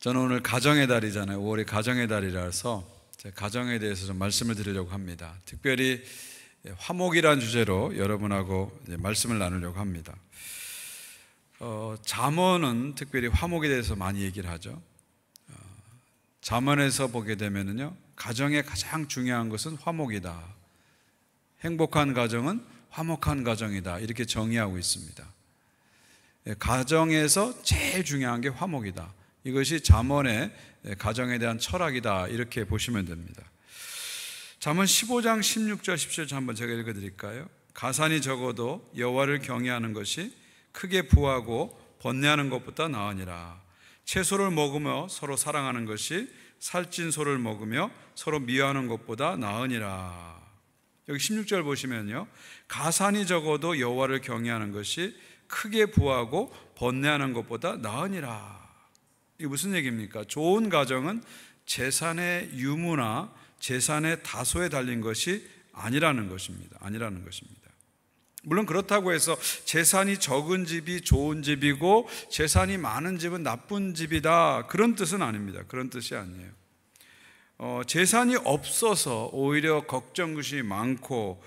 저는 오늘 가정의 달이잖아요. 5월이 가정의 달이라서 가정에 대해서 좀 말씀을 드리려고 합니다. 특별히 화목이라는 주제로 여러분하고 말씀을 나누려고 합니다. 잠언은 특별히 화목에 대해서 많이 얘기를 하죠. 잠언에서 보게 되면요, 가정의 가장 중요한 것은 화목이다. 행복한 가정은 화목한 가정이다. 이렇게 정의하고 있습니다. 가정에서 제일 중요한 게 화목이다. 이것이 잠언의 가정에 대한 철학이다. 이렇게 보시면 됩니다. 잠언 15장 16절 17절 한번 제가 읽어드릴까요? 가산이 적어도 여호와를 경외하는 것이 크게 부하고 번뇌하는 것보다 나으니라. 채소를 먹으며 서로 사랑하는 것이 살찐 소를 먹으며 서로 미워하는 것보다 나으니라. 여기 16절 보시면요, 가산이 적어도 여호와를 경외하는 것이 크게 부하고 번뇌하는 것보다 나으니라. 이게 무슨 얘기입니까? 좋은 가정은 재산의 유무나 재산의 다소에 달린 것이 아니라는 것입니다. 물론 그렇다고 해서 재산이 적은 집이 좋은 집이고 재산이 많은 집은 나쁜 집이다, 그런 뜻은 아닙니다. 그런 뜻이 아니에요. 재산이 없어서 오히려 걱정것이 많고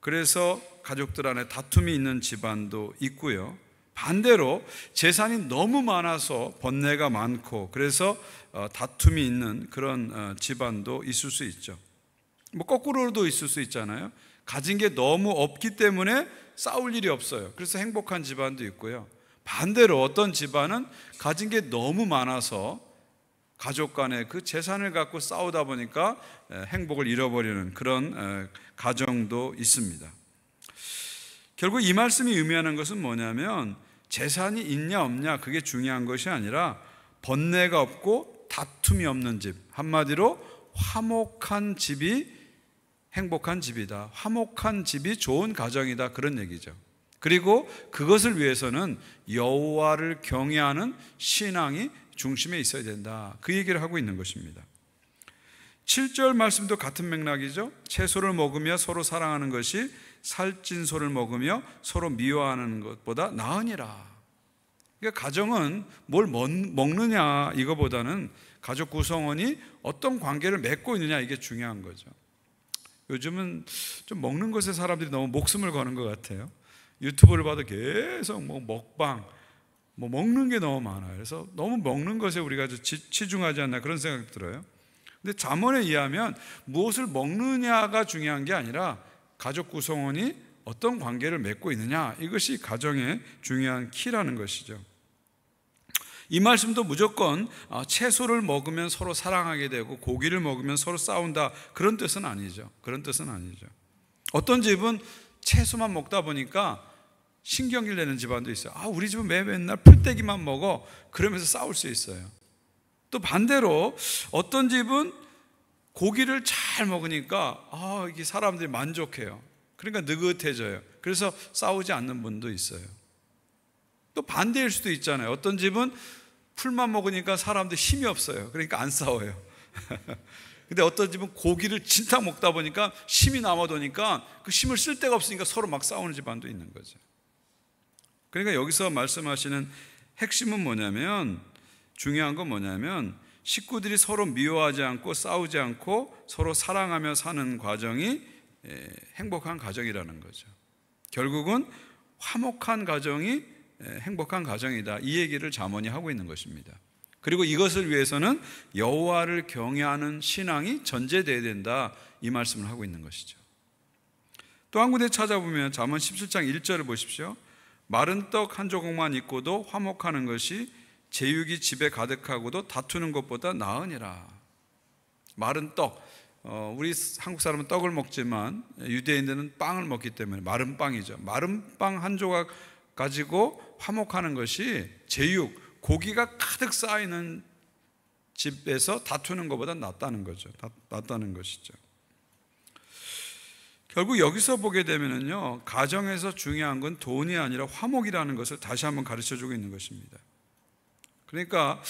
그래서 가족들 안에 다툼이 있는 집안도 있고요, 반대로 재산이 너무 많아서 번뇌가 많고 그래서 다툼이 있는 그런 집안도 있을 수 있죠. 뭐 거꾸로도 있을 수 있잖아요. 가진 게 너무 없기 때문에 싸울 일이 없어요. 그래서 행복한 집안도 있고요, 반대로 어떤 집안은 가진 게 너무 많아서 가족 간에 그 재산을 갖고 싸우다 보니까 행복을 잃어버리는 그런 가정도 있습니다. 결국 이 말씀이 의미하는 것은 뭐냐면, 재산이 있냐 없냐 그게 중요한 것이 아니라 번뇌가 없고 다툼이 없는 집, 한마디로 화목한 집이 행복한 집이다. 화목한 집이 좋은 가정이다, 그런 얘기죠. 그리고 그것을 위해서는 여호와를 경외하는 신앙이 중심에 있어야 된다, 그 얘기를 하고 있는 것입니다. 7절 말씀도 같은 맥락이죠. 채소를 먹으며 서로 사랑하는 것이 살찐 소를 먹으며 서로 미워하는 것보다 나으니라. 그러니까 가정은 뭘 먹느냐 이거보다는 가족 구성원이 어떤 관계를 맺고 있느냐, 이게 중요한 거죠. 요즘은 좀 먹는 것에 사람들이 너무 목숨을 거는 것 같아요. 유튜브를 봐도 계속 먹방, 먹는 게 너무 많아요. 그래서 너무 먹는 것에 우리가 치중하지 않나, 그런 생각이 들어요. 근데 잠언에 의하면 무엇을 먹느냐가 중요한 게 아니라 가족 구성원이 어떤 관계를 맺고 있느냐, 이것이 가정의 중요한 키라는 것이죠. 이 말씀도 무조건 채소를 먹으면 서로 사랑하게 되고 고기를 먹으면 서로 싸운다, 그런 뜻은 아니죠. 어떤 집은 채소만 먹다 보니까 신경질 내는 집안도 있어요. 우리 집은 맨날 풀떼기만 먹어, 그러면서 싸울 수 있어요. 또 반대로 어떤 집은 고기를 잘 먹으니까 이게 사람들이 만족해요. 그러니까 느긋해져요. 그래서 싸우지 않는 분도 있어요. 또 반대일 수도 있잖아요. 어떤 집은 풀만 먹으니까 사람들 힘이 없어요. 그러니까 안 싸워요. 근데 어떤 집은 고기를 진탕 먹다 보니까 힘이 남아도니까 그 힘을 쓸 데가 없으니까 서로 막 싸우는 집안도 있는 거죠. 그러니까 여기서 말씀하시는 핵심은 뭐냐면, 중요한 건 뭐냐면, 식구들이 서로 미워하지 않고 싸우지 않고 서로 사랑하며 사는 과정이 행복한 가정이라는 거죠. 결국은 화목한 가정이 행복한 가정이다, 이 얘기를 잠언이 하고 있는 것입니다. 그리고 이것을 위해서는 여호와를 경외하는 신앙이 전제되어야 된다, 이 말씀을 하고 있는 것이죠. 또 한 군데 찾아보면 잠언 17장 1절을 보십시오. 마른 떡 한 조각만 있고도 화목하는 것이 제육이 집에 가득하고도 다투는 것보다 나으니라. 마른 떡, 우리 한국 사람은 떡을 먹지만 유대인들은 빵을 먹기 때문에 마른 빵이죠. 마른 빵 한 조각 가지고 화목하는 것이 제육, 고기가 가득 쌓이는 집에서 다투는 것보다 낫다는 것이죠. 결국 여기서 보게 되면요, 가정에서 중요한 건 돈이 아니라 화목이라는 것을 다시 한번 가르쳐주고 있는 것입니다. 그러니까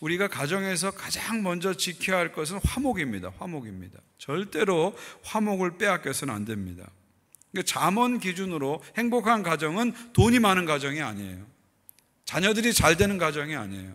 우리가 가정에서 가장 먼저 지켜야 할 것은 화목입니다. 절대로 화목을 빼앗겨서는 안 됩니다. 잠언 기준으로 행복한 가정은 돈이 많은 가정이 아니에요. 자녀들이 잘 되는 가정이 아니에요.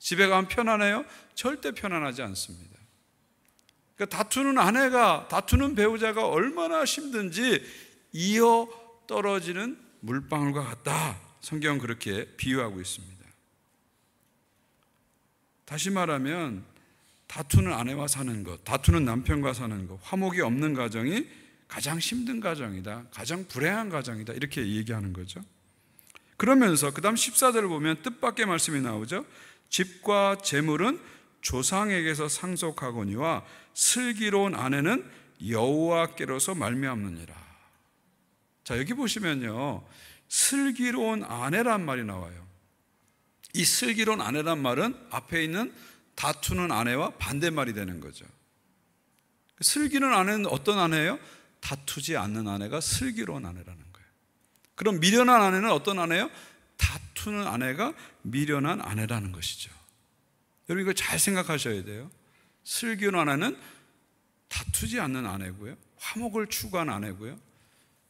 집에 가면 편안해요? 절대 편안하지 않습니다. 그러니까 다투는 아내가, 다투는 배우자가 얼마나 힘든지 이어 떨어지는 물방울과 같다. 성경은 그렇게 비유하고 있습니다. 다시 말하면 다투는 아내와 사는 것, 다투는 남편과 사는 것, 화목이 없는 가정이 가장 힘든 가정이다, 가장 불행한 가정이다, 이렇게 얘기하는 거죠. 그러면서 그 다음 14절을 보면 뜻밖의 말씀이 나오죠. 집과 재물은 조상에게서 상속하거니와 슬기로운 아내는 여호와께로서 말미암느니라. 자, 여기 보시면요, 슬기로운 아내란 말이 나와요. 이 슬기로운 아내란 말은 앞에 있는 다투는 아내와 반대말이 되는 거죠. 슬기로운 아내는 어떤 아내예요? 다투지 않는 아내가 슬기로운 아내라는 거예요. 그럼 미련한 아내는 어떤 아내예요? 다투는 아내가 미련한 아내라는 것이죠. 여러분, 이거 잘 생각하셔야 돼요. 슬기로운 아내는 다투지 않는 아내고요, 화목을 추구하는 아내고요,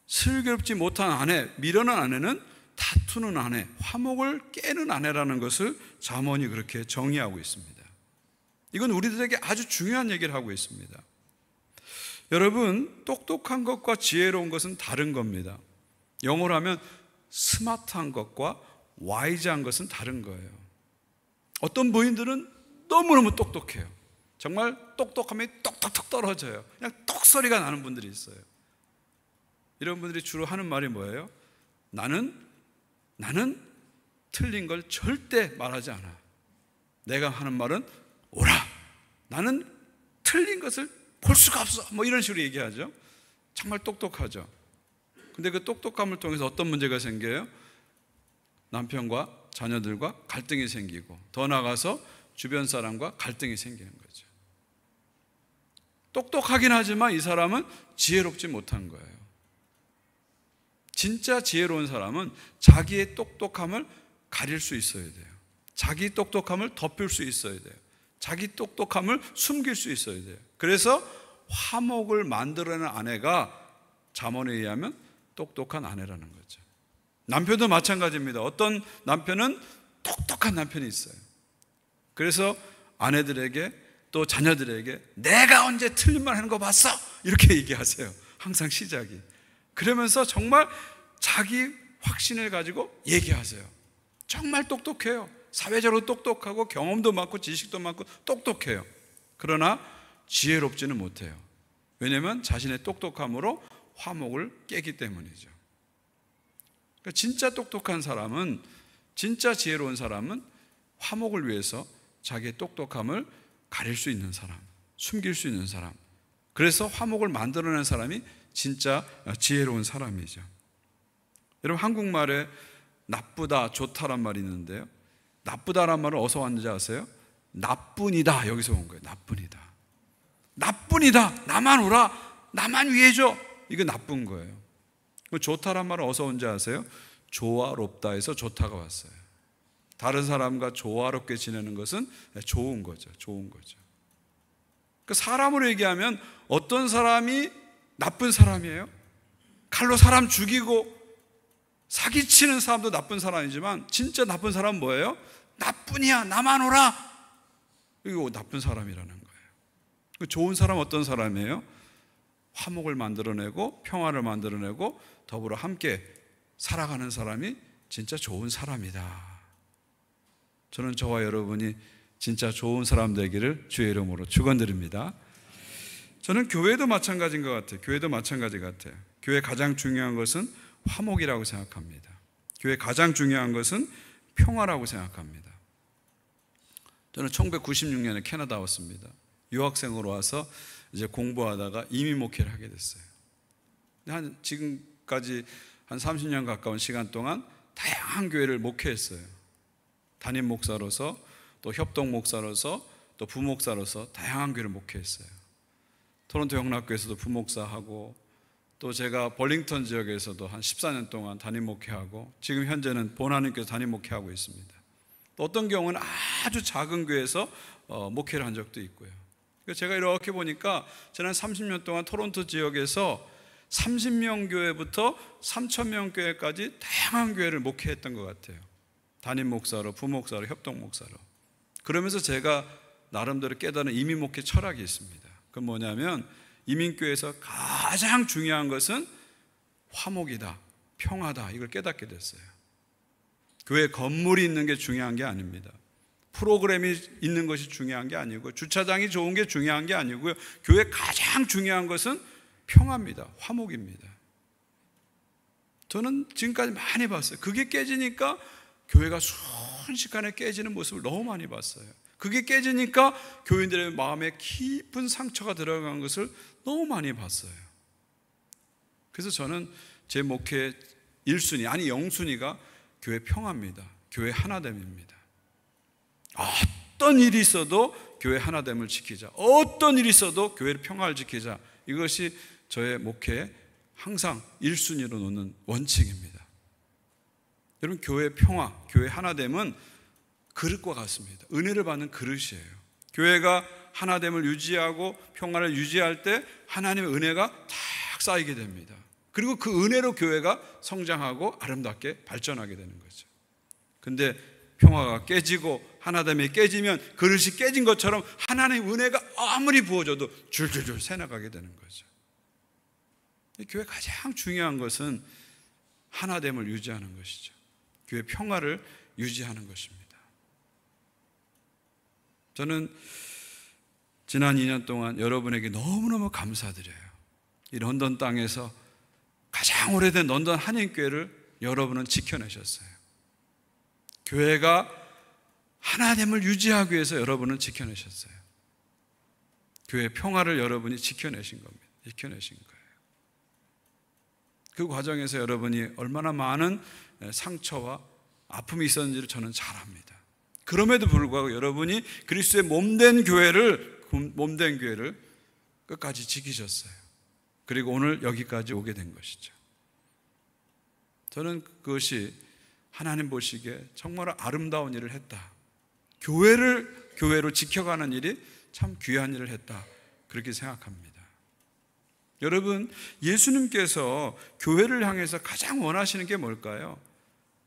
슬기롭지 못한 아내, 미련한 아내는 다투는 아내, 화목을 깨는 아내라는 것을 잠언이 그렇게 정의하고 있습니다. 이건 우리들에게 아주 중요한 얘기를 하고 있습니다. 여러분, 똑똑한 것과 지혜로운 것은 다른 겁니다. 영어로 하면 스마트한 것과 와이즈한 것은 다른 거예요. 어떤 부인들은 너무너무 똑똑해요. 정말 똑똑함이 똑똑똑 떨어져요. 그냥 똑소리가 나는 분들이 있어요. 이런 분들이 주로 하는 말이 뭐예요? 나는 틀린 걸 절대 말하지 않아. 내가 하는 말은 옳아. 나는 틀린 것을 볼 수가 없어. 뭐 이런 식으로 얘기하죠. 정말 똑똑하죠. 근데 그 똑똑함을 통해서 어떤 문제가 생겨요? 남편과 자녀들과 갈등이 생기고, 더 나아가서 주변 사람과 갈등이 생기는 거죠. 똑똑하긴 하지만 이 사람은 지혜롭지 못한 거예요. 진짜 지혜로운 사람은 자기의 똑똑함을 가릴 수 있어야 돼요. 자기 똑똑함을 덮을 수 있어야 돼요. 자기 똑똑함을 숨길 수 있어야 돼요. 그래서 화목을 만들어내는 아내가 잠언에 의하면 똑똑한 아내라는 거죠. 남편도 마찬가지입니다. 어떤 남편은 똑똑한 남편이 있어요. 그래서 아내들에게 또 자녀들에게 내가 언제 틀린 말 하는 거 봤어? 이렇게 얘기하세요. 항상 시작이. 그러면서 정말 자기 확신을 가지고 얘기하세요. 정말 똑똑해요. 사회적으로 똑똑하고 경험도 많고 지식도 많고 똑똑해요. 그러나 지혜롭지는 못해요. 왜냐하면 자신의 똑똑함으로 화목을 깨기 때문이죠. 그러니까 진짜 똑똑한 사람은, 진짜 지혜로운 사람은 화목을 위해서 자기의 똑똑함을 가릴 수 있는 사람, 숨길 수 있는 사람, 그래서 화목을 만들어낸 사람이 진짜 지혜로운 사람이죠. 여러분, 한국말에 나쁘다, 좋다란 말이 있는데요, 나쁘다란 말은 어디서 왔는지 아세요? 나뿐이다, 여기서 온 거예요. 나뿐이다. 나뿐이다. 나만 오라. 나만 위해줘. 이거 나쁜 거예요. 좋다란 말은 어디서 온지 아세요? 조화롭다에서 좋다가 왔어요. 다른 사람과 조화롭게 지내는 것은 좋은 거죠. 좋은 거죠. 그 사람으로 얘기하면 어떤 사람이 나쁜 사람이에요? 칼로 사람 죽이고 사기치는 사람도 나쁜 사람이지만 진짜 나쁜 사람은 뭐예요? 나뿐이야. 나만 오라. 이거 나쁜 사람이라는 거예요. 좋은 사람은 어떤 사람이에요? 화목을 만들어내고 평화를 만들어내고 더불어 함께 살아가는 사람이 진짜 좋은 사람이다. 저는 저와 여러분이 진짜 좋은 사람 되기를 주의 이름으로 축원드립니다. 저는 교회도 마찬가지인 것 같아요. 교회도 마찬가지 같아요. 교회 가장 중요한 것은 화목이라고 생각합니다. 교회 가장 중요한 것은 평화라고 생각합니다. 저는 1996년에 캐나다 왔습니다. 유학생으로 와서 이제 공부하다가 이민 목회를 하게 됐어요. 지금까지 한 30년 가까운 시간 동안 다양한 교회를 목회했어요. 담임 목사로서, 또 협동 목사로서, 또 부목사로서 다양한 교회를 목회했어요. 토론토 영락교에서도 부목사하고, 또 제가 벌링턴 지역에서도 한 14년 동안 담임 목회하고, 지금 현재는 본하나님께서 담임 목회하고 있습니다. 또 어떤 경우는 아주 작은 교회에서 목회를 한 적도 있고요. 제가 이렇게 보니까 지난 30년 동안 토론토 지역에서 30명 교회부터 3,000명 교회까지 다양한 교회를 목회했던 것 같아요. 담임 목사로, 부목사로, 협동 목사로. 그러면서 제가 나름대로 깨달은 이민목회 철학이 있습니다. 그건 뭐냐면 이민교회에서 가장 중요한 것은 화목이다, 평화다, 이걸 깨닫게 됐어요. 교회 건물이 있는 게 중요한 게 아닙니다. 프로그램이 있는 것이 중요한 게 아니고 주차장이 좋은 게 중요한 게 아니고요. 교회 가장 중요한 것은 평화입니다. 화목입니다. 저는 지금까지 많이 봤어요. 그게 깨지니까 교회가 순식간에 깨지는 모습을 너무 많이 봤어요. 그게 깨지니까 교인들의 마음에 깊은 상처가 들어간 것을 너무 많이 봤어요. 그래서 저는 제 목회 1순위, 아니 0순위가 교회 평화입니다. 교회 하나됨입니다. 어떤 일이 있어도 교회 하나됨을 지키자. 어떤 일이 있어도 교회의 평화를 지키자. 이것이 저의 목회에 항상 1순위로 놓는 원칙입니다. 여러분, 교회 평화, 교회 하나됨은 그릇과 같습니다. 은혜를 받는 그릇이에요. 교회가 하나됨을 유지하고 평화를 유지할 때 하나님의 은혜가 탁 쌓이게 됩니다. 그리고 그 은혜로 교회가 성장하고 아름답게 발전하게 되는 거죠. 근데 평화가 깨지고 하나됨이 깨지면 그릇이 깨진 것처럼 하나님의 은혜가 아무리 부어져도 줄줄줄 새나가게 되는 거죠. 교회 가장 중요한 것은 하나됨을 유지하는 것이죠. 교회 평화를 유지하는 것입니다. 저는 지난 2년 동안 여러분에게 너무너무 감사드려요. 이 런던 땅에서 가장 오래된 런던 한인교회를 여러분은 지켜내셨어요. 교회가 하나됨을 유지하기 위해서 여러분은 지켜내셨어요. 교회 평화를 여러분이 지켜내신 겁니다. 지켜내신 거예요. 그 과정에서 여러분이 얼마나 많은 상처와 아픔이 있었는지를 저는 잘 압니다. 그럼에도 불구하고 여러분이 그리스도의 몸된 교회를 끝까지 지키셨어요. 그리고 오늘 여기까지 오게 된 것이죠. 저는 그것이 하나님 보시기에 정말 아름다운 일을 했다. 교회로 지켜가는 일이 참 귀한 일을 했다. 그렇게 생각합니다. 여러분, 예수님께서 교회를 향해서 가장 원하시는 게 뭘까요?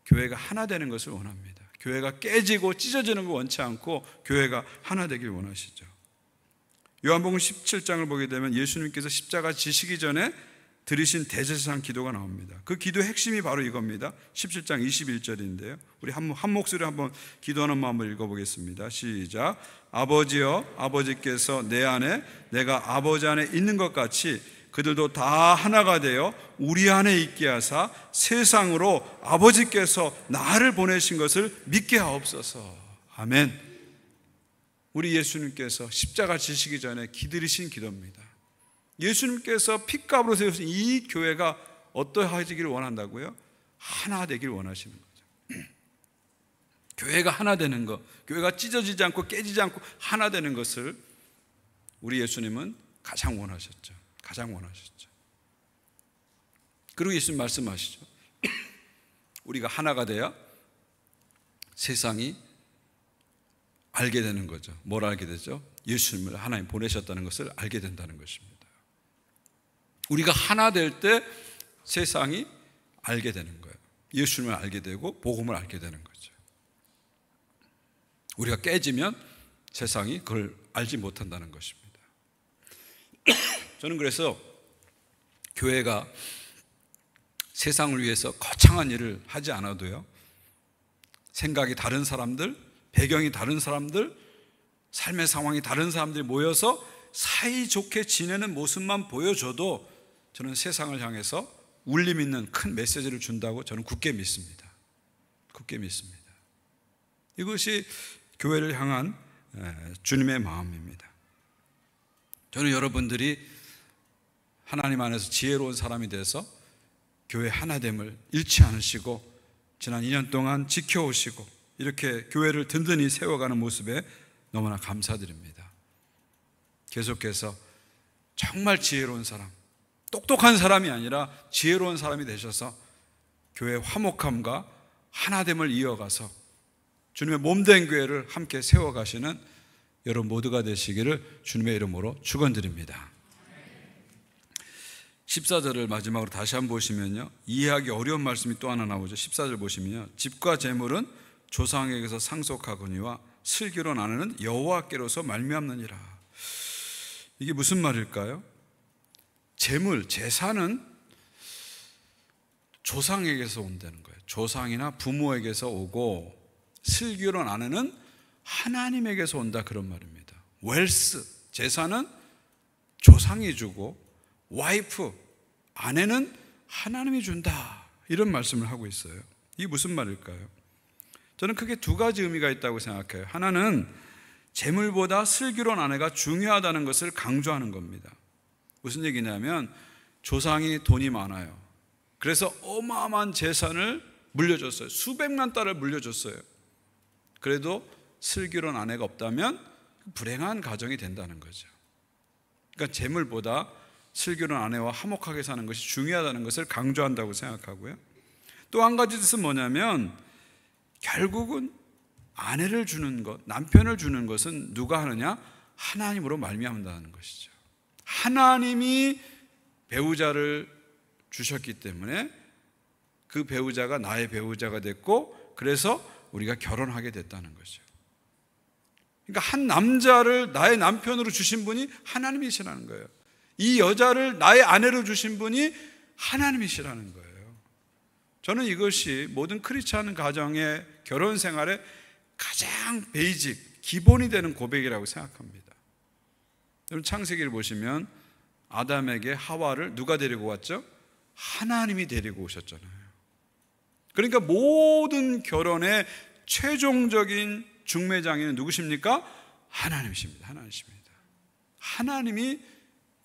교회가 하나 되는 것을 원합니다. 교회가 깨지고 찢어지는 거 원치 않고 교회가 하나 되길 원하시죠. 요한복음 17장을 보게 되면 예수님께서 십자가 지시기 전에 드리신 대제사장 기도가 나옵니다. 그 기도의 핵심이 바로 이겁니다. 17장 21절인데요. 우리 한 목소리로 한번 기도하는 마음을 읽어보겠습니다. 시작. 아버지여, 아버지께서 내 안에 내가 아버지 안에 있는 것 같이 그들도 다 하나가 되어 우리 안에 있게 하사 세상으로 아버지께서 나를 보내신 것을 믿게 하옵소서. 아멘. 우리 예수님께서 십자가 지시기 전에 기드리신 기도입니다. 예수님께서 핏값으로 세우신 이 교회가 어떠하기를 원한다고요? 하나 되길 원하시는 거죠. 교회가 하나 되는 것, 교회가 찢어지지 않고 깨지지 않고 하나 되는 것을 우리 예수님은 가장 원하셨죠. 가장 원하셨죠. 그리고 예수님 말씀하시죠. 우리가 하나가 돼야 세상이 알게 되는 거죠. 뭘 알게 되죠? 예수님을 하나님 보내셨다는 것을 알게 된다는 것입니다. 우리가 하나 될 때 세상이 알게 되는 거예요. 예수님을 알게 되고 복음을 알게 되는 거죠. 우리가 깨지면 세상이 그걸 알지 못한다는 것입니다. 저는 그래서 교회가 세상을 위해서 거창한 일을 하지 않아도요, 생각이 다른 사람들, 배경이 다른 사람들, 삶의 상황이 다른 사람들이 모여서 사이좋게 지내는 모습만 보여줘도 저는 세상을 향해서 울림 있는 큰 메시지를 준다고 저는 굳게 믿습니다. 굳게 믿습니다. 이것이 교회를 향한 주님의 마음입니다. 저는 여러분들이 하나님 안에서 지혜로운 사람이 돼서 교회 하나됨을 잃지 않으시고 지난 2년 동안 지켜오시고 이렇게 교회를 든든히 세워가는 모습에 너무나 감사드립니다. 계속해서 정말 지혜로운 사람, 똑똑한 사람이 아니라 지혜로운 사람이 되셔서 교회의 화목함과 하나됨을 이어가서 주님의 몸된 교회를 함께 세워가시는 여러분 모두가 되시기를 주님의 이름으로 축원드립니다. 14절을 마지막으로 다시 한번 보시면요, 이해하기 어려운 말씀이 또 하나 나오죠. 14절 보시면요, 집과 재물은 조상에게서 상속하거니와 슬기로운 아내는 여호와께로서 말미암느니라. 이게 무슨 말일까요? 재물, 재산은 조상에게서 온다는 거예요. 조상이나 부모에게서 오고, 슬기로운 아내는 하나님에게서 온다, 그런 말입니다. 웰스, 재산은 조상이 주고, 와이프, 아내는 하나님이 준다, 이런 말씀을 하고 있어요. 이게 무슨 말일까요? 저는 크게 두 가지 의미가 있다고 생각해요. 하나는 재물보다 슬기로운 아내가 중요하다는 것을 강조하는 겁니다. 무슨 얘기냐면, 조상이 돈이 많아요. 그래서 어마어마한 재산을 물려줬어요. 수백만 달을 물려줬어요. 그래도 슬기로운 아내가 없다면 불행한 가정이 된다는 거죠. 그러니까 재물보다 슬기로운 아내와 화목하게 사는 것이 중요하다는 것을 강조한다고 생각하고요. 또 한 가지 뜻은 뭐냐면, 결국은 아내를 주는 것, 남편을 주는 것은 누가 하느냐? 하나님으로 말미암는다는 것이죠. 하나님이 배우자를 주셨기 때문에 그 배우자가 나의 배우자가 됐고, 그래서 우리가 결혼하게 됐다는 거죠. 그러니까 한 남자를 나의 남편으로 주신 분이 하나님이시라는 거예요. 이 여자를 나의 아내로 주신 분이 하나님이시라는 거예요. 저는 이것이 모든 크리스찬 가정의 결혼 생활의 가장 베이직, 기본이 되는 고백이라고 생각합니다. 여러분, 창세기를 보시면 아담에게 하와를 누가 데리고 왔죠? 하나님이 데리고 오셨잖아요. 그러니까 모든 결혼의 최종적인 중매장인은 누구십니까? 하나님이십니다. 하나님이십니다. 하나님이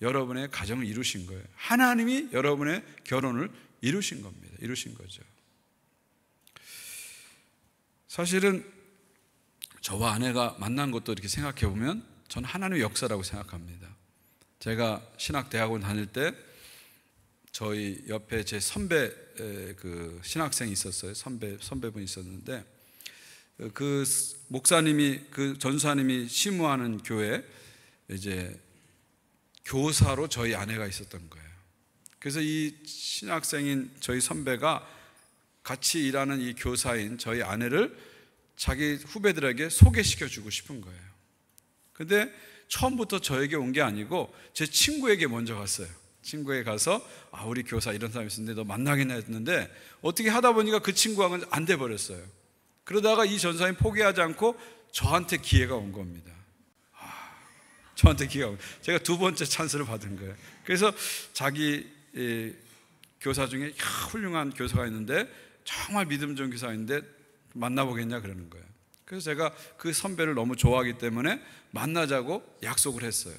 여러분의 가정을 이루신 거예요. 하나님이 여러분의 결혼을 이루신 겁니다. 이루신 거죠. 사실은 저와 아내가 만난 것도 이렇게 생각해 보면 저는 하나님의 역사라고 생각합니다. 제가 신학대학원 다닐 때 저희 옆에 제 선배 그 신학생이 있었어요. 선배분이 있었는데, 그 목사님이, 그 전사님이 심우하는 교회 이제 교사로 저희 아내가 있었던 거예요. 그래서 이 신학생인 저희 선배가 같이 일하는 이 교사인 저희 아내를 자기 후배들에게 소개시켜 주고 싶은 거예요. 근데 처음부터 저에게 온 게 아니고 제 친구에게 먼저 갔어요. 친구에 가서 우리 교사 이런 사람이 있었는데 너 만나겠냐 했는데, 어떻게 하다 보니까 그 친구하고는 안 돼 버렸어요. 그러다가 이 전사님 포기하지 않고 저한테 기회가 온 겁니다. 저한테 기회가 온 거예요. 제가 두 번째 찬스를 받은 거예요. 그래서 자기 교사 중에 훌륭한 교사가 있는데, 정말 믿음 좋은 교사가 있는데 만나보겠냐 그러는 거예요. 그래서 제가 그 선배를 너무 좋아하기 때문에 만나자고 약속을 했어요.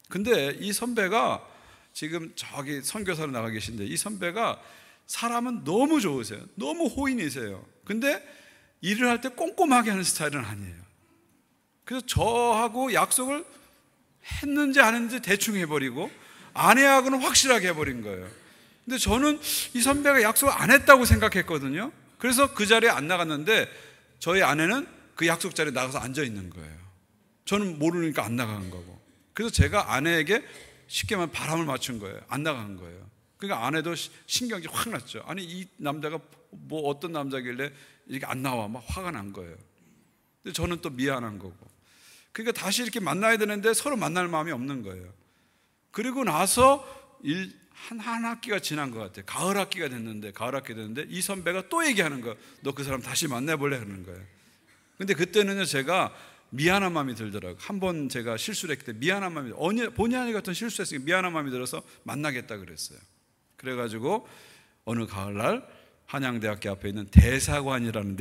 근데 이 선배가 지금 저기 선교사로 나가 계신데, 이 선배가 사람은 너무 좋으세요. 너무 호인이세요. 근데 일을 할 때 꼼꼼하게 하는 스타일은 아니에요. 그래서 저하고 약속을 했는지 안 했는지 대충 해버리고 아내하고는 확실하게 해버린 거예요. 근데 저는 이 선배가 약속을 안 했다고 생각했거든요. 그래서 그 자리에 안 나갔는데 저희 아내는 그 약속 자리에 나가서 앉아 있는 거예요. 저는 모르니까 안 나간 거고. 그래서 제가 아내에게 쉽게 말하면 바람을 맞춘 거예요. 안 나간 거예요. 그러니까 아내도 신경이 확 났죠. 아니, 이 남자가 뭐 어떤 남자길래 이렇게 안 나와, 막 화가 난 거예요. 근데 저는 또 미안한 거고. 그러니까 다시 이렇게 만나야 되는데 서로 만날 마음이 없는 거예요. 그리고 나서 한 학기가 지난 것 같아요. 가을 학기가 됐는데 이 선배가 또 얘기하는 거예요. 너 그 사람 다시 만나볼래? 하는 거예요. 근데 그때는요, 제가 미안한 마음이 들더라고요. 한 번 제가 실수를 했기 때문에 미안한 마음이, 본의 아니 같은 실수했으니까 미안한 마음이 들어서 만나겠다 그랬어요. 그래가지고 어느 가을날 한양대학교 앞에 있는 대사관이라는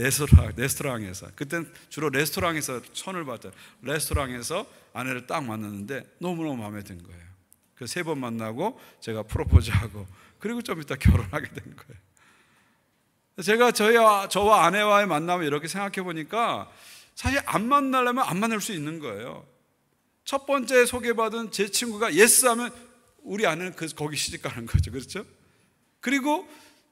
레스토랑에서, 그때는 주로 레스토랑에서 손을 봤던 레스토랑에서 아내를 딱 만났는데 너무너무 마음에 든 거예요. 그래서 3번 만나고 제가 프로포즈하고, 그리고 좀 이따 결혼하게 된 거예요. 제가 저와 아내와의 만남을 이렇게 생각해 보니까 사실 안 만나려면 안 만날 수 있는 거예요. 첫 번째 소개받은 제 친구가 예스 하면 우리 아내는 거기 시집 가는 거죠. 그렇죠? 그리고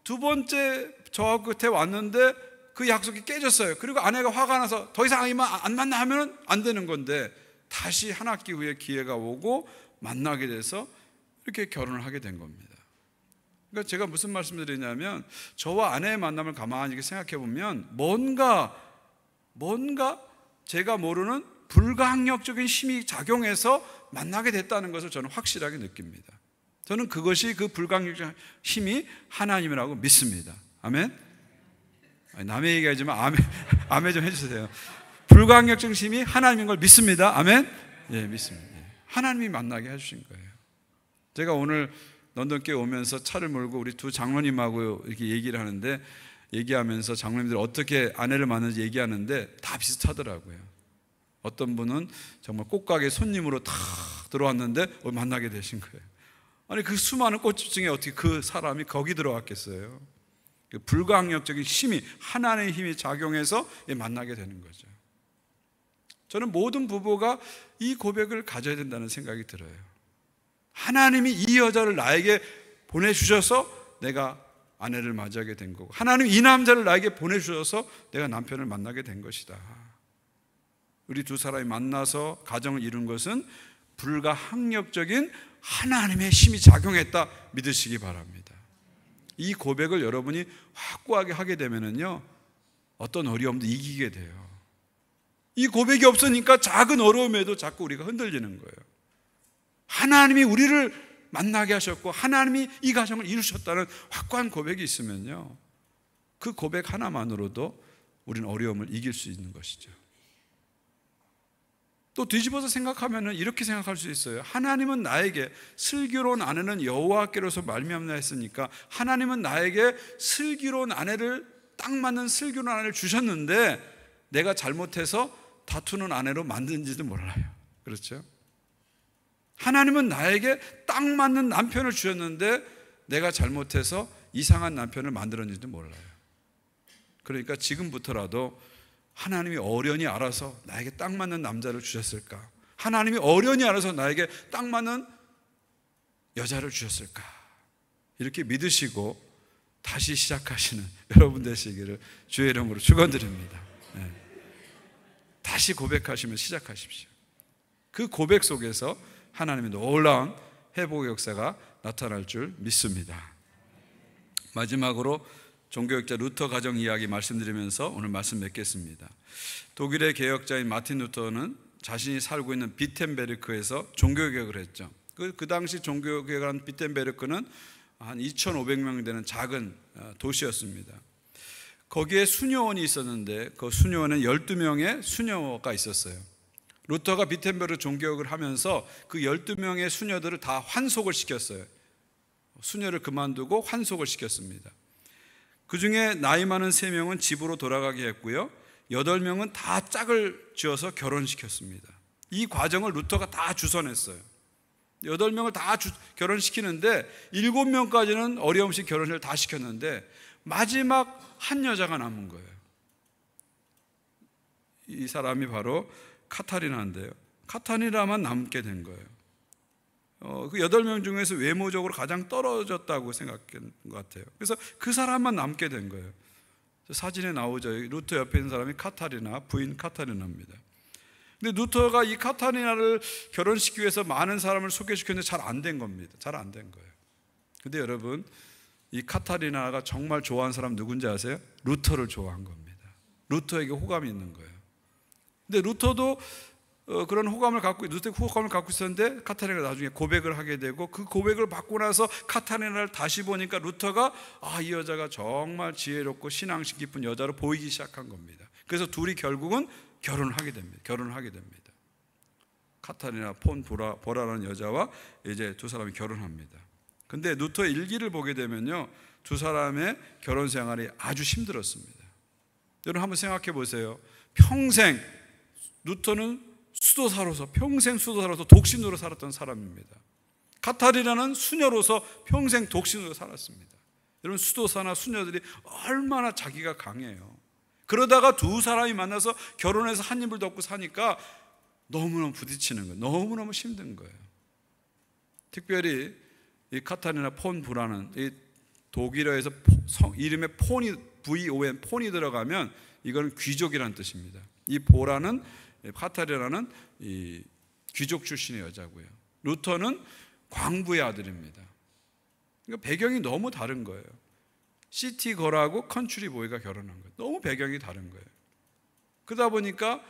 두 번째 저하고 끝에 왔는데 그 약속이 깨졌어요. 그리고 아내가 화가 나서 더 이상 안 만나 하면 안 되는 건데, 다시 한 학기 후에 기회가 오고 만나게 돼서 이렇게 결혼을 하게 된 겁니다. 그러니까 제가 무슨 말씀을 드리냐면, 저와 아내의 만남을 가만히 이렇게 생각해 보면 뭔가 제가 모르는 불가항력적인 힘이 작용해서 만나게 됐다는 것을 저는 확실하게 느낍니다. 저는 그것이 그 불가항력적인 힘이 하나님이라고 믿습니다. 아멘? 남의 얘기하지만 아멘 좀 해주세요. 불가항력적인 힘이 하나님인 걸 믿습니다. 아멘? 예, 믿습니다. 하나님이 만나게 해주신 거예요. 제가 오늘 런던교회 오면서 차를 몰고 우리 두 장로님하고 이렇게 얘기를 하는데, 얘기하면서 장로님들이 어떻게 아내를 만나는지 얘기하는데 다 비슷하더라고요. 어떤 분은 정말 꽃가게 손님으로 탁 들어왔는데 만나게 되신 거예요. 아니, 그 수많은 꽃집 중에 어떻게 그 사람이 거기 들어왔겠어요? 그 불가항력적인 힘이, 하나님의 힘이 작용해서 만나게 되는 거죠. 저는 모든 부부가 이 고백을 가져야 된다는 생각이 들어요. 하나님이 이 여자를 나에게 보내주셔서 내가 아내를 맞이하게 된 거고, 하나님이 이 남자를 나에게 보내주셔서 내가 남편을 만나게 된 것이다. 우리 두 사람이 만나서 가정을 이룬 것은 불가항력적인 하나님의 힘이 작용했다 믿으시기 바랍니다. 이 고백을 여러분이 확고하게 하게 되면요, 어떤 어려움도 이기게 돼요. 이 고백이 없으니까 작은 어려움에도 자꾸 우리가 흔들리는 거예요. 하나님이 우리를 만나게 하셨고 하나님이 이 가정을 이루셨다는 확고한 고백이 있으면요, 그 고백 하나만으로도 우리는 어려움을 이길 수 있는 것이죠. 또 뒤집어서 생각하면 이렇게 생각할 수 있어요. 하나님은 나에게 슬기로운 아내는 여호와께로서 말미암나 했으니까 하나님은 나에게 슬기로운 아내를, 딱 맞는 슬기로운 아내를 주셨는데 내가 잘못해서 다투는 아내로 만든지도 몰라요. 그렇죠? 하나님은 나에게 딱 맞는 남편을 주셨는데 내가 잘못해서 이상한 남편을 만들었는지도 몰라요. 그러니까 지금부터라도 하나님이 어련히 알아서 나에게 딱 맞는 남자를 주셨을까? 하나님이 어련히 알아서 나에게 딱 맞는 여자를 주셨을까? 이렇게 믿으시고 다시 시작하시는 여러분 되시기를 주의 이름으로 축원드립니다. 네. 다시 고백하시면 시작하십시오. 그 고백 속에서 하나님의 놀라운 회복의 역사가 나타날 줄 믿습니다. 마지막으로 종교학자 루터 가정 이야기 말씀드리면서 오늘 말씀 맺겠습니다. 독일의 개혁자인 마틴 루터는 자신이 살고 있는 비텐베르크에서 종교개혁을 했죠. 그 당시 종교개혁을 한 비텐베르크는 한 2,500명 되는 작은 도시였습니다. 거기에 수녀원이 있었는데 그 수녀원에 12명의 수녀가 있었어요. 루터가 비텐베르크 종교개혁을 하면서 그 12명의 수녀들을 다 환속을 시켰어요. 수녀를 그만두고 환속을 시켰습니다. 그 중에 나이 많은 3명은 집으로 돌아가게 했고요, 8명은 다 짝을 지어서 결혼시켰습니다. 이 과정을 루터가 다 주선했어요. 8명을 다 결혼시키는데 7명까지는 어려움 없이 결혼을 다 시켰는데 마지막 한 여자가 남은 거예요. 이 사람이 바로 카타리나인데요, 카타리나만 남게 된 거예요. 그 8명 중에서 외모적으로 가장 떨어졌다고 생각한 것 같아요. 그래서 그 사람만 남게 된 거예요. 사진에 나오죠. 루터 옆에 있는 사람이 카타리나, 부인 카타리나입니다. 근데 루터가 이 카타리나를 결혼시키기 위해서 많은 사람을 소개시켰는데 잘 안 된 겁니다. 잘 안 된 거예요. 근데 여러분, 이 카타리나가 정말 좋아하는 사람 누군지 아세요? 루터를 좋아한 겁니다. 루터에게 호감이 있는 거예요. 근데 루터도 그런 호감을 갖고 있었는데 카타리나가 나중에 고백을 하게 되고, 그 고백을 받고 나서 카타리나를 다시 보니까 루터가 이 여자가 정말 지혜롭고 신앙심 깊은 여자로 보이기 시작한 겁니다. 그래서 둘이 결국은 결혼을 하게 됩니다. 카타리나 폰 보라라는 여자와 이제 두 사람이 결혼합니다. 근데 루터의 일기를 보게 되면요, 두 사람의 결혼 생활이 아주 힘들었습니다. 여러분 한번 생각해 보세요. 평생 루터는 평생 수도사로서 독신으로 살았던 사람입니다. 카타리나는 수녀로서 평생 독신으로 살았습니다. 여러분, 수도사나 수녀들이 얼마나 자기가 강해요. 그러다가 두 사람이 만나서 결혼해서 한 입을 덮고 사니까 너무너무 부딪히는 거예요. 너무너무 힘든 거예요. 특별히 이 카타리나 폰 부라는 이 독일어에서 이름에 폰이 VON 폰이 들어가면 이거는 귀족이라는 뜻입니다. 이 보라는, 카타리나는 이 귀족 출신의 여자고요. 루터는 광부의 아들입니다. 그러니까 배경이 너무 다른 거예요. 시티 걸하고 컨트리 보이가 결혼한 거예요. 너무 배경이 다른 거예요. 그러다 보니까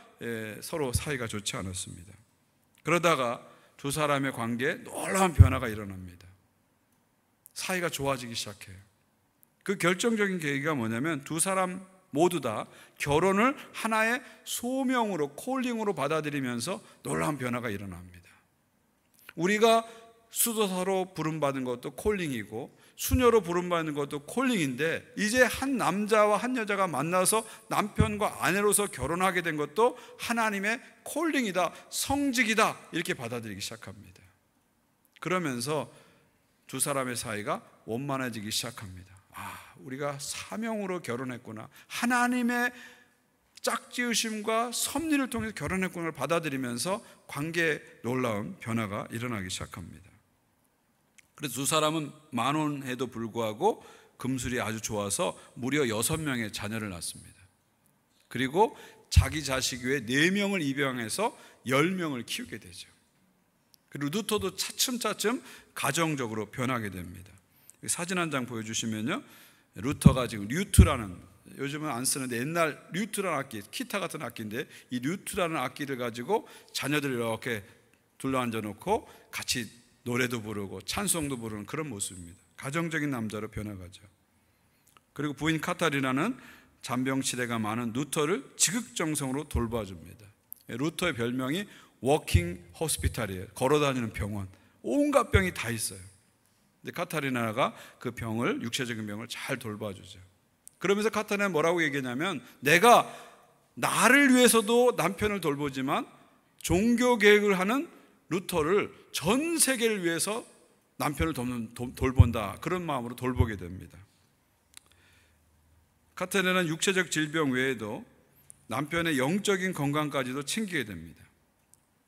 서로 사이가 좋지 않았습니다. 그러다가 두 사람의 관계에 놀라운 변화가 일어납니다. 사이가 좋아지기 시작해요. 그 결정적인 계기가 뭐냐면 두 사람 모두 다 결혼을 하나의 소명으로, 콜링으로 받아들이면서 놀라운 변화가 일어납니다. 우리가 수도사로 부름받은 것도 콜링이고 수녀로 부름받는 것도 콜링인데, 이제 한 남자와 한 여자가 만나서 남편과 아내로서 결혼하게 된 것도 하나님의 콜링이다, 성직이다, 이렇게 받아들이기 시작합니다. 그러면서 두 사람의 사이가 원만해지기 시작합니다. 우리가 사명으로 결혼했구나, 하나님의 짝지으심과 섭리를 통해서 결혼했구나를 받아들이면서 관계에 놀라운 변화가 일어나기 시작합니다. 그래서 두 사람은 만혼에도 불구하고 금술이 아주 좋아서 무려 6명의 자녀를 낳습니다. 그리고 자기 자식 외에 4명을 입양해서 10명을 키우게 되죠. 그리고 루터도 차츰차츰 가정적으로 변하게 됩니다. 사진 한 장 보여주시면요, 루터가 지금 류트라는, 요즘은 안 쓰는데 옛날 류트라는 악기, 기타 같은 악기인데 이 류트라는 악기를 가지고 자녀들 이렇게 둘러앉아 놓고 같이 노래도 부르고 찬송도 부르는 그런 모습입니다. 가정적인 남자로 변해가죠. 그리고 부인 카타리나는 잔병치레가 많은 루터를 지극정성으로 돌봐줍니다. 루터의 별명이 워킹 호스피탈이에요. 걸어다니는 병원. 온갖 병이 다 있어요. 근데 카타리나가 그 병을, 육체적인 병을 잘 돌봐주죠. 그러면서 카타리나는 뭐라고 얘기하냐면, 내가 나를 위해서도 남편을 돌보지만 종교 개혁을 하는 루터를 전 세계를 위해서 남편을 돌본다, 그런 마음으로 돌보게 됩니다. 카타리나는 육체적 질병 외에도 남편의 영적인 건강까지도 챙기게 됩니다.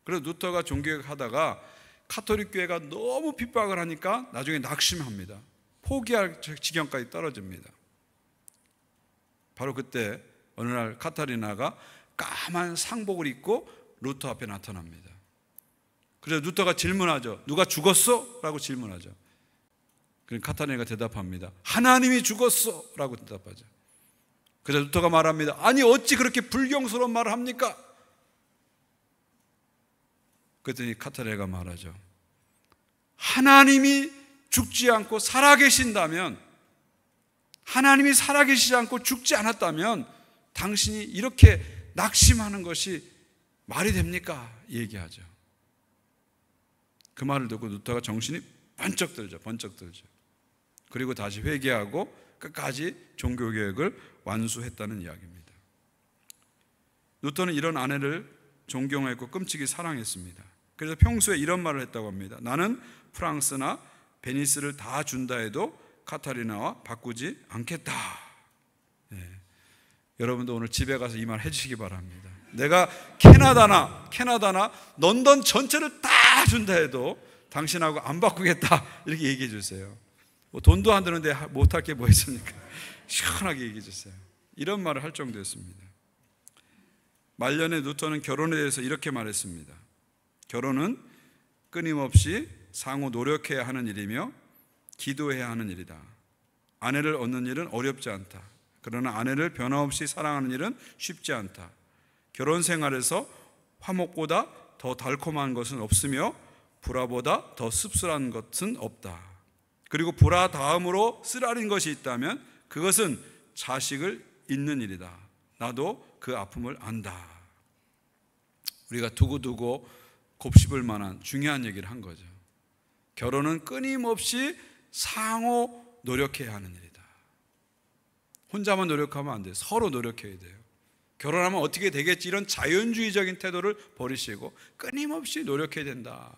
그래서 루터가 종교개혁하다가 카톨릭 교회가 너무 핍박을 하니까 나중에 낙심합니다. 포기할 지경까지 떨어집니다. 바로 그때 어느 날 카타리나가 까만 상복을 입고 루터 앞에 나타납니다. 그래서 루터가 질문하죠. 누가 죽었어? 라고 질문하죠. 그러니까 카타리나가 대답합니다. 하나님이 죽었어! 라고 대답하죠. 그래서 루터가 말합니다. 아니 어찌 그렇게 불경스러운 말을 합니까? 그랬더니 카타리나가 말하죠. 하나님이 죽지 않고 살아계신다면, 하나님이 살아계시지 않고 죽지 않았다면 당신이 이렇게 낙심하는 것이 말이 됩니까? 얘기하죠. 그 말을 듣고 루터가 정신이 번쩍 들죠. 그리고 다시 회개하고 끝까지 종교개혁을 완수했다는 이야기입니다. 루터는 이런 아내를 존경했고 끔찍이 사랑했습니다. 그래서 평소에 이런 말을 했다고 합니다. 나는 프랑스나 베니스를 다 준다 해도 카타리나와 바꾸지 않겠다. 여러분도 오늘 집에 가서 이 말 해주시기 바랍니다. 내가 캐나다나 런던 전체를 다 준다 해도 당신하고 안 바꾸겠다, 이렇게 얘기해 주세요. 돈도 안 드는데 못할 게 뭐 있습니까? 시원하게 얘기해 주세요. 이런 말을 할 정도였습니다. 말년에 루터는 결혼에 대해서 이렇게 말했습니다. 결혼은 끊임없이 상호 노력해야 하는 일이며 기도해야 하는 일이다. 아내를 얻는 일은 어렵지 않다. 그러나 아내를 변함없이 사랑하는 일은 쉽지 않다. 결혼 생활에서 화목보다 더 달콤한 것은 없으며 불화보다 더 씁쓸한 것은 없다. 그리고 불화 다음으로 쓰라린 것이 있다면 그것은 자식을 잊는 일이다. 나도 그 아픔을 안다. 우리가 두고두고 곱씹을 만한 중요한 얘기를 한 거죠. 결혼은 끊임없이 상호 노력해야 하는 일이다. 혼자만 노력하면 안 돼요. 서로 노력해야 돼요. 결혼하면 어떻게 되겠지, 이런 자연주의적인 태도를 버리시고 끊임없이 노력해야 된다.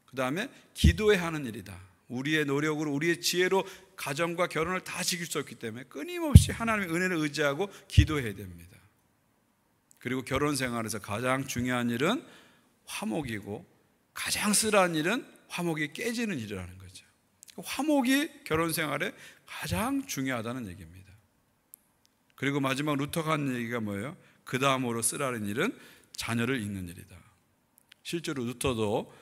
그 다음에 기도해야 하는 일이다. 우리의 노력으로, 우리의 지혜로 가정과 결혼을 다 지킬 수 없기 때문에 끊임없이 하나님의 은혜를 의지하고 기도해야 됩니다. 그리고 결혼 생활에서 가장 중요한 일은 화목이고 가장 쓰라는 일은 화목이 깨지는 일이라는 거죠. 화목이 결혼 생활에 가장 중요하다는 얘기입니다. 그리고 마지막 루터가 하는 얘기가 뭐예요? 그 다음으로 쓰라는 일은 자녀를 잃는 일이다. 실제로 루터도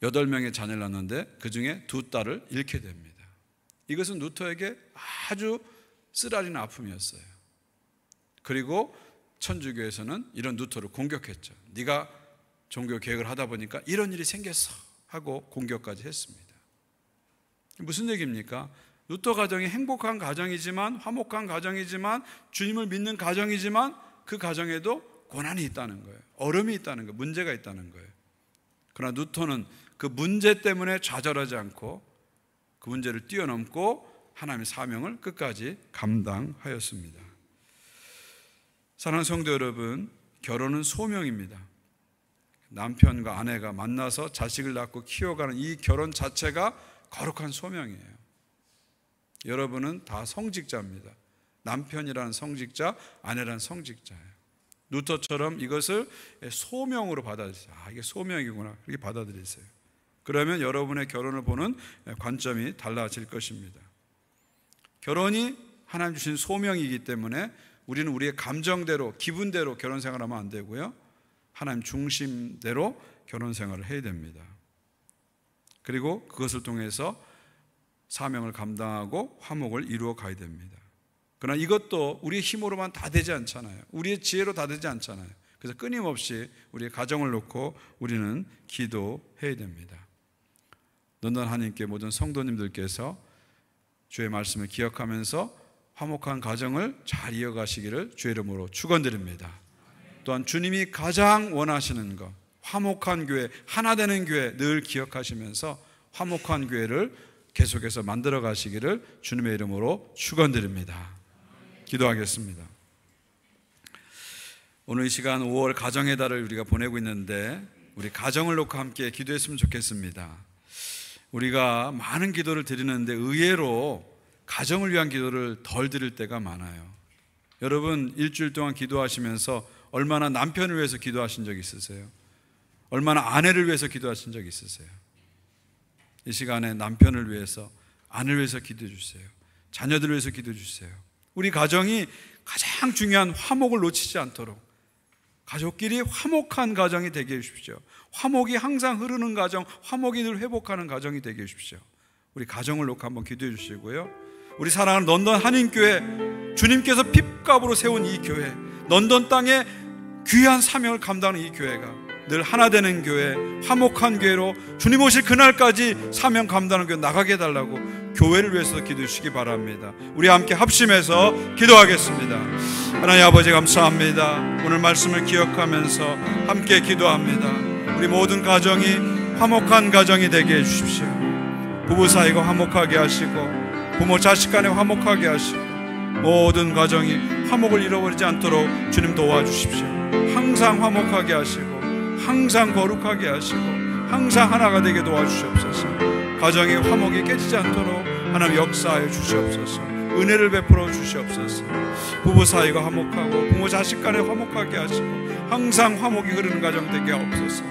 8명의 자녀를 낳았는데 그 중에 2딸을 잃게 됩니다. 이것은 루터에게 아주 쓰라린 아픔이었어요. 그리고 천주교에서는 이런 루터를 공격했죠. 네가 종교 개혁을 하다 보니까 이런 일이 생겼어 하고 공격까지 했습니다. 무슨 얘기입니까? 루터 가정이 행복한 가정이지만, 화목한 가정이지만, 주님을 믿는 가정이지만 그 가정에도 고난이 있다는 거예요. 어려움이 있다는 거예요. 문제가 있다는 거예요. 그러나 루터는 그 문제 때문에 좌절하지 않고 그 문제를 뛰어넘고 하나님의 사명을 끝까지 감당하였습니다. 사랑하는 성도 여러분, 결혼은 소명입니다. 남편과 아내가 만나서 자식을 낳고 키워가는 이 결혼 자체가 거룩한 소명이에요. 여러분은 다 성직자입니다. 남편이라는 성직자, 아내라는 성직자예요. 루터처럼 이것을 소명으로 받아들이세요. 이게 소명이구나, 그렇게 받아들이세요. 그러면 여러분의 결혼을 보는 관점이 달라질 것입니다. 결혼이 하나님 주신 소명이기 때문에 우리는 우리의 감정대로, 기분대로 결혼 생활하면 안 되고요, 하나님 중심대로 결혼 생활을 해야 됩니다. 그리고 그것을 통해서 사명을 감당하고 화목을 이루어 가야 됩니다. 그러나 이것도 우리의 힘으로만 다 되지 않잖아요. 우리의 지혜로 다 되지 않잖아요. 그래서 끊임없이 우리의 가정을 놓고 우리는 기도해야 됩니다. 런던 하나님께 모든 성도님들께서 주의 말씀을 기억하면서 화목한 가정을 잘 이어가시기를 주의 이름으로 축원드립니다. 또한 주님이 가장 원하시는 것, 화목한 교회, 하나 되는 교회 늘 기억하시면서 화목한 교회를 계속해서 만들어 가시기를 주님의 이름으로 축원드립니다. 기도하겠습니다. 오늘 이 시간 5월 가정의 달을 우리가 보내고 있는데 우리 가정을 놓고 함께 기도했으면 좋겠습니다. 우리가 많은 기도를 드리는데 의외로 가정을 위한 기도를 덜 드릴 때가 많아요. 여러분 일주일 동안 기도하시면서 얼마나 남편을 위해서 기도하신 적 있으세요? 얼마나 아내를 위해서 기도하신 적 있으세요? 이 시간에 남편을 위해서, 아내를 위해서 기도해 주세요. 자녀들을 위해서 기도해 주세요. 우리 가정이 가장 중요한 화목을 놓치지 않도록 가족끼리 화목한 가정이 되게 해주십시오. 화목이 항상 흐르는 가정, 화목이 늘 회복하는 가정이 되게 해주십시오. 우리 가정을 놓고 한번 기도해 주시고요, 우리 사랑하는 런던 한인교회, 주님께서 핏값으로 세운 이 교회, 런던 땅에 귀한 사명을 감당하는 이 교회가 늘 하나 되는 교회, 화목한 교회로 주님 오실 그날까지 사명 감당하는 교회 나가게 해달라고 교회를 위해서 기도해 주시기 바랍니다. 우리 함께 합심해서 기도하겠습니다. 하나님 아버지 감사합니다. 오늘 말씀을 기억하면서 함께 기도합니다. 우리 모든 가정이 화목한 가정이 되게 해주십시오. 부부 사이가 화목하게 하시고 부모 자식 간에 화목하게 하시고 모든 가정이 화목을 잃어버리지 않도록 주님 도와주십시오. 항상 화목하게 하시고 항상 거룩하게 하시고 항상 하나가 되게 도와주시옵소서. 가정의 화목이 깨지지 않도록 하나님 역사하여 주시옵소서. 은혜를 베풀어 주시옵소서. 부부 사이가 화목하고 부모 자식 간에 화목하게 하시고 항상 화목이 흐르는 가정 되게 하옵소서.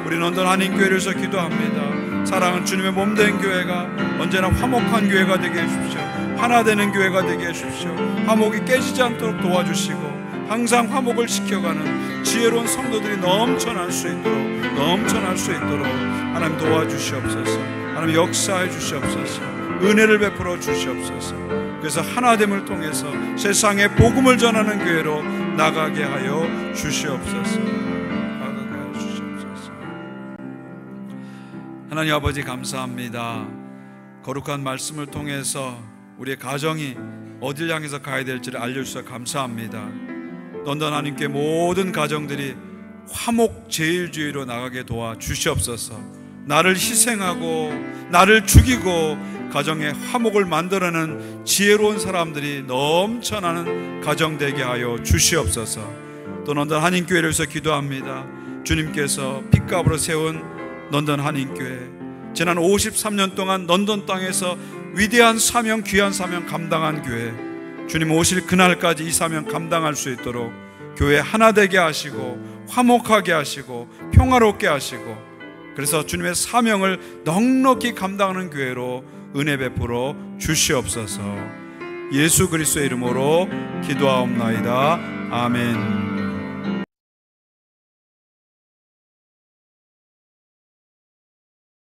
우리 런던 한인교회에서 기도합니다. 사랑은 주님의 몸된 교회가 언제나 화목한 교회가 되게 해주십시오. 하나 되는 교회가 되게 해주십시오. 화목이 깨지지 않도록 도와주시고 항상 화목을 지켜가는 지혜로운 성도들이 넘쳐날 수 있도록 하나님 도와주시옵소서. 하나님 역사해 주시옵소서. 은혜를 베풀어 주시옵소서. 그래서 하나됨을 통해서 세상에 복음을 전하는 교회로 나가게 하여 주시옵소서. 하나님 아버지 감사합니다. 거룩한 말씀을 통해서 우리의 가정이 어딜 향해서 가야 될지를 알려주셔서 감사합니다. 런던 하나님께 모든 가정들이 화목 제일주의로 나가게 도와 주시옵소서. 나를 희생하고 나를 죽이고 가정의 화목을 만들어내는 지혜로운 사람들이 넘쳐나는 가정 되게 하여 주시옵소서. 또 런던 한인교회를 위해서 기도합니다. 주님께서 핏값으로 세운 런던 한인교회, 지난 53년 동안 런던 땅에서 위대한 사명, 귀한 사명 감당한 교회, 주님 오실 그날까지 이 사명 감당할 수 있도록 교회 하나 되게 하시고 화목하게 하시고 평화롭게 하시고, 그래서 주님의 사명을 넉넉히 감당하는 교회로 은혜 베풀어 주시옵소서. 예수 그리스도의 이름으로 기도하옵나이다. 아멘.